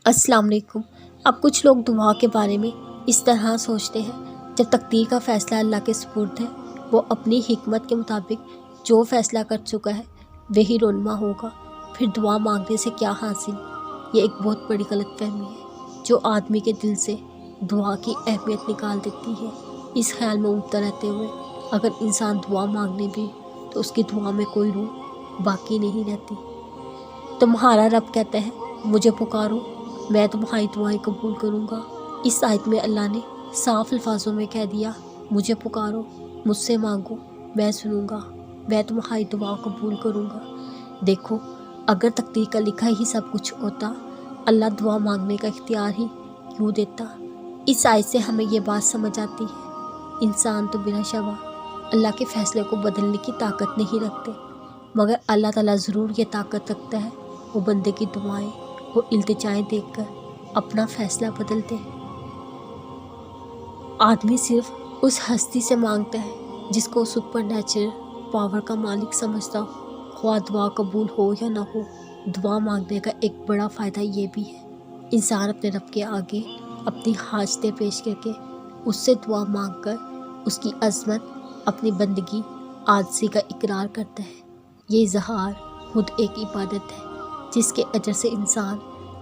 अस्सलाम वालेकुम। अब कुछ लोग दुआ के बारे में इस तरह सोचते हैं, जब तकदीर का फ़ैसला अल्लाह के सुपुर्द है, वो अपनी हिकमत के मुताबिक जो फ़ैसला कर चुका है वही रोनमा होगा, फिर दुआ मांगने से क्या हासिल। ये एक बहुत बड़ी गलतफहमी है जो आदमी के दिल से दुआ की अहमियत निकाल देती है। इस ख्याल में उबता रहते हुए अगर इंसान दुआ मांगने भी तो उसकी दुआ में कोई रूह बाकी नहीं रहती। तुम्हारा रब कहता है, मुझे पुकारो, मैं तुम्हारी दुआएं कबूल करूँगा। इस आयत में अल्लाह ने साफ अल्फाजों में कह दिया, मुझे पुकारो, मुझसे मांगो, मैं सुनूँगा, मैं तुम्हारी दुआ कबूल करूँगा। देखो, अगर तकदीर का लिखा ही सब कुछ होता, अल्लाह दुआ मांगने का इख्तियार ही क्यों देता। इस आयत से हमें ये बात समझ आती है, इंसान तो बिना शबा अल्लाह के फ़ैसले को बदलने की ताकत नहीं रखते, मगर अल्लाह ताला ज़रूर ये ताकत रखता है, वो बंदे की दुआएं और इल्तिजाएं देखकर अपना फ़ैसला बदलते हैं। आदमी सिर्फ उस हस्ती से मांगता है जिसको सुपर नेचुरल पावर का मालिक समझता हो, ख्वाह दुआ कबूल हो या ना हो। दुआ मांगने का एक बड़ा फ़ायदा ये भी है, इंसान अपने रब के आगे अपनी हाजतें पेश करके उससे दुआ मांगकर उसकी अज़मत, अपनी बंदगी, आजिज़ी का इकरार करता है। ये इज़हार खुद एक इबादत है जिसके अजर से इंसान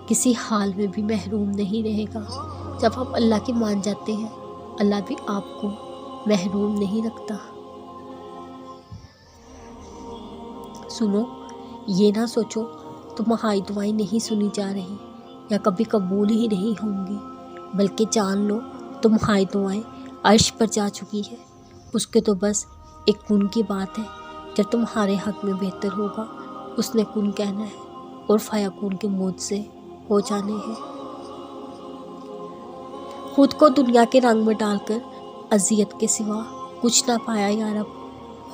किसी हाल में भी महरूम नहीं रहेगा। जब आप अल्लाह की मान जाते हैं, अल्लाह भी आपको महरूम नहीं रखता। सुनो, ये ना सोचो तुम्हारी दुआएं नहीं सुनी जा रही या कभी कबूल ही नहीं होंगी, बल्कि जान लो तुम्हारी दुआएं अर्श पर जा चुकी है। उसके तो बस एक कुन की बात है, जब तुम्हारे हक में बेहतर होगा उसने कुन कहना है और फ़याकुन के मौज से हो जाने हैं। खुद को दुनिया के रंग में डालकर अजियत के सिवा कुछ ना पाया या रब,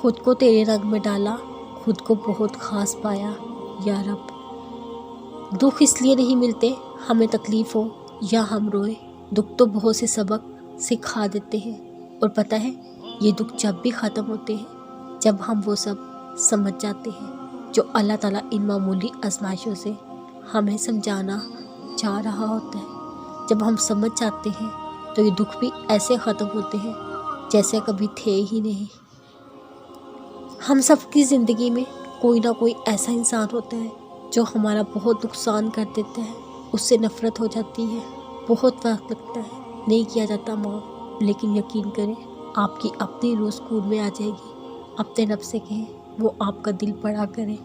खुद को तेरे रंग में डाला, खुद को बहुत ख़ास पाया या रब। दुख इसलिए नहीं मिलते हमें तकलीफ़ हो या हम रोए, दुख तो बहुत से सबक सिखा देते हैं, और पता है ये दुख जब भी ख़त्म होते हैं जब हम वो सब समझ जाते हैं जो अल्लाह ताला इन मामूली आजमाइशों से हमें समझाना चाह रहा होता है। जब हम समझ जाते हैं तो ये दुख भी ऐसे ख़त्म होते हैं जैसे कभी थे ही नहीं। हम सब की ज़िंदगी में कोई ना कोई ऐसा इंसान होता है जो हमारा बहुत नुकसान कर देता है, उससे नफ़रत हो जाती है, बहुत वक्त लगता है, नहीं किया जाता माफ़, लेकिन यकीन करें आपकी अपनी रूह सुकून में आ जाएगी। अपने रब से कहें वो आपका दिल बड़ा करे।